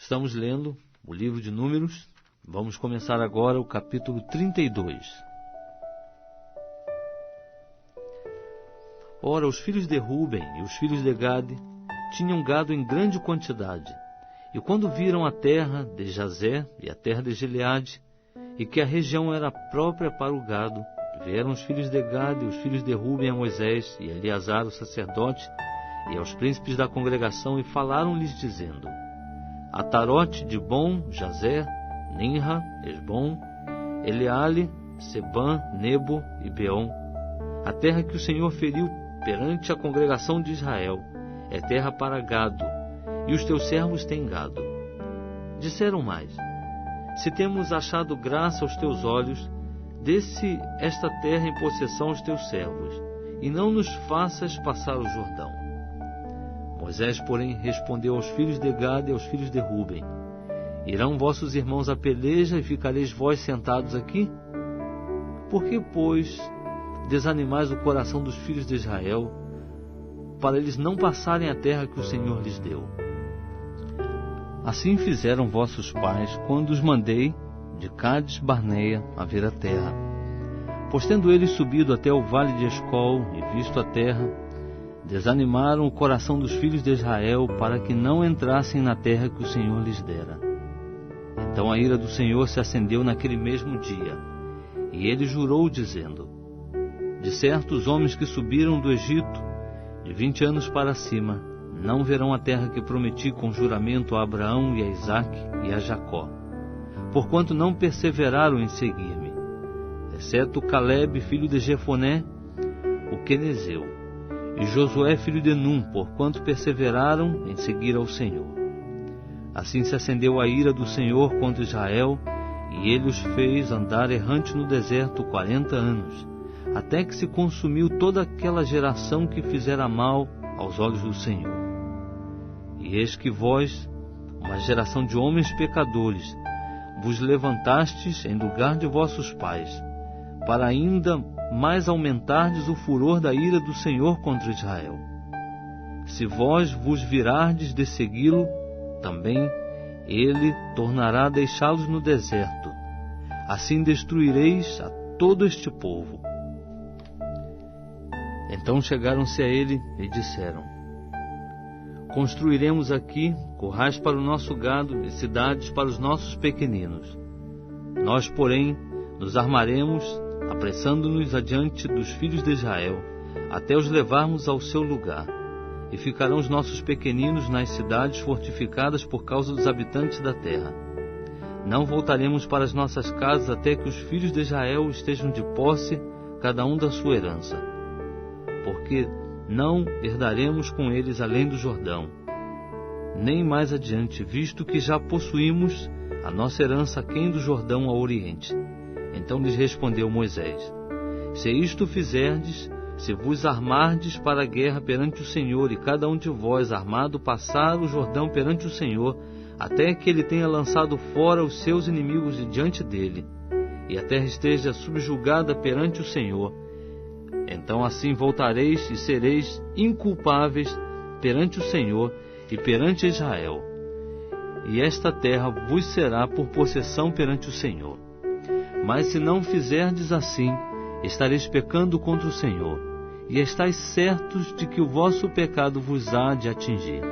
Estamos lendo o livro de Números. Vamos começar agora o capítulo 32. Ora, os filhos de Ruben e os filhos de Gade tinham gado em grande quantidade. E quando viram a terra de Jazé e a terra de Gileade, e que a região era própria para o gado, vieram os filhos de Gade e os filhos de Ruben a Moisés e a Eleazar, o sacerdote, e aos príncipes da congregação, e falaram-lhes, dizendo: Atarote, Dibom, Jazé, Ninra, Esbom, Eleale, Sebã, Nebo e Beom, a terra que o Senhor feriu perante a congregação de Israel, é terra para gado, e os teus servos têm gado. Disseram mais: Se temos achado graça aos teus olhos, dê-se esta terra em possessão aos teus servos, e não nos faças passar o Jordão. Moisés, porém, respondeu aos filhos de Gade e aos filhos de Ruben: Irão vossos irmãos à peleja, e ficareis vós sentados aqui? Por que, pois, desanimais o coração dos filhos de Israel, para eles não passarem a terra que o Senhor lhes deu? Assim fizeram vossos pais, quando os mandei de Cádiz Barneia a ver a terra. Pois tendo eles subido até o vale de Escol e visto a terra, desanimaram o coração dos filhos de Israel para que não entrassem na terra que o Senhor lhes dera. Então a ira do Senhor se acendeu naquele mesmo dia, e ele jurou, dizendo: De certo, os homens que subiram do Egito, de 20 anos para cima, não verão a terra que prometi com juramento a Abraão e a Isaque e a Jacó, porquanto não perseveraram em seguir-me, exceto Caleb, filho de Jefoné, o quenezeu, e Josué, filho de Num, porquanto perseveraram em seguir ao Senhor. Assim se acendeu a ira do Senhor contra Israel, e ele os fez andar errante no deserto 40 anos, até que se consumiu toda aquela geração que fizera mal aos olhos do Senhor. E eis que vós, uma geração de homens pecadores, vos levantastes em lugar de vossos pais, para ainda mais aumentardes o furor da ira do Senhor contra Israel. Se vós vos virardes de segui-lo, também ele tornará a deixá-los no deserto. Assim destruireis a todo este povo. Então chegaram-se a ele e disseram: Construiremos aqui currais para o nosso gado e cidades para os nossos pequeninos. Nós, porém, nos armaremos, apressando-nos adiante dos filhos de Israel, até os levarmos ao seu lugar. E ficarão os nossos pequeninos nas cidades fortificadas por causa dos habitantes da terra. Não voltaremos para as nossas casas até que os filhos de Israel estejam de posse, cada um da sua herança. Porque não herdaremos com eles além do Jordão, nem mais adiante, visto que já possuímos a nossa herança aquém do Jordão ao oriente. Então lhes respondeu Moisés: Se isto fizerdes, se vos armardes para a guerra perante o Senhor, e cada um de vós armado passar o Jordão perante o Senhor, até que ele tenha lançado fora os seus inimigos de diante dele, e a terra esteja subjugada perante o Senhor, então assim voltareis e sereis inculpáveis perante o Senhor e perante Israel, e esta terra vos será por possessão perante o Senhor. Mas se não fizerdes assim, estareis pecando contra o Senhor, e estáis certos de que o vosso pecado vos há de atingir.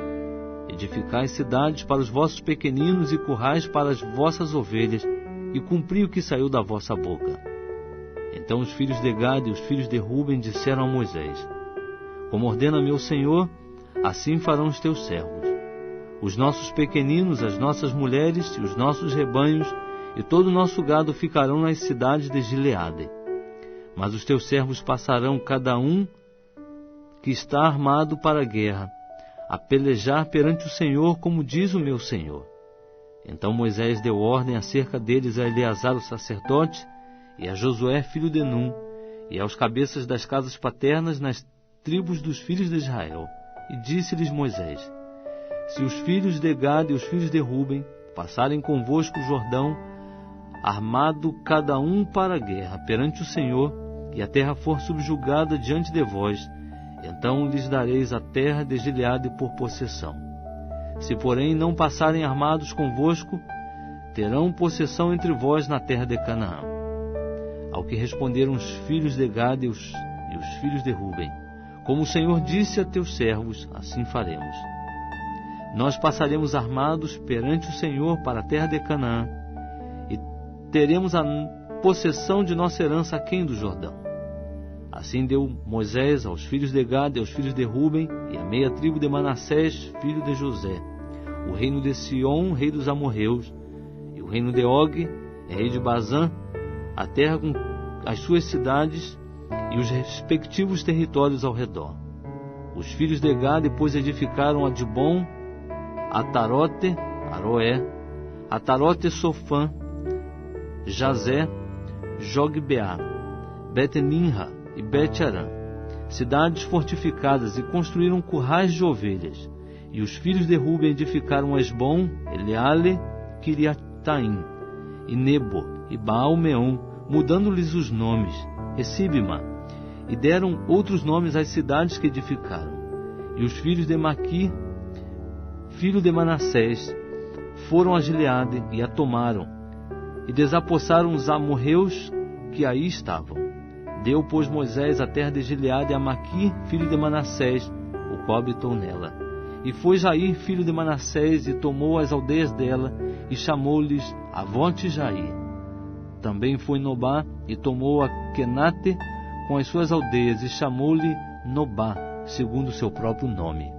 Edificai cidades para os vossos pequeninos e currais para as vossas ovelhas, e cumpri o que saiu da vossa boca. Então os filhos de Gade e os filhos de Ruben disseram a Moisés: Como ordena meu Senhor, assim farão os teus servos. Os nossos pequeninos, as nossas mulheres e os nossos rebanhos e todo o nosso gado ficarão nas cidades de Gileade. Mas os teus servos passarão, cada um que está armado para a guerra, a pelejar perante o Senhor, como diz o meu Senhor. Então Moisés deu ordem acerca deles a Eleazar o sacerdote, e a Josué filho de Num, e aos cabeças das casas paternas nas tribos dos filhos de Israel. E disse-lhes Moisés: Se os filhos de Gade e os filhos de Ruben passarem convosco o Jordão, armado cada um para a guerra perante o Senhor, e a terra for subjugada diante de vós, então lhes dareis a terra de Gileade por possessão. Se, porém, não passarem armados convosco, terão possessão entre vós na terra de Canaã. Ao que responderam os filhos de Gade e os filhos de Ruben: como o Senhor disse a teus servos, assim faremos. Nós passaremos armados perante o Senhor para a terra de Canaã, e teremos a possessão de nossa herança aquém do Jordão. Assim deu Moisés aos filhos de Gade e aos filhos de Ruben, e à meia tribo de Manassés, filho de José, o reino de Sion, rei dos amorreus, e o reino de Og, rei de Bazã, a terra com as suas cidades e os respectivos territórios ao redor. Os filhos de Gade, depois, edificaram a Dibon, Atarote, Aroé, Atarote Sofã, Jazé, Jogbeá, Bet-Ninra e Bet-Arã, cidades fortificadas, e construíram currais de ovelhas. E os filhos de Ruben edificaram Esbom, Eleale, Kiriataim, e Nebo, e Baal-Meon, mudando-lhes os nomes, e Sibma, e deram outros nomes às cidades que edificaram. E os filhos de Maqui, filho de Manassés, foram a Gileade e a tomaram, e desapossaram os amorreus que aí estavam. Deu, pois, Moisés a terra de Gileade a Maqui, filho de Manassés, o qual habitou nela. E foi Jair, filho de Manassés, e tomou as aldeias dela, e chamou-lhes Avote Jair. Também foi Nobá, e tomou a Quenate com as suas aldeias, e chamou-lhe Nobá, segundo o seu próprio nome.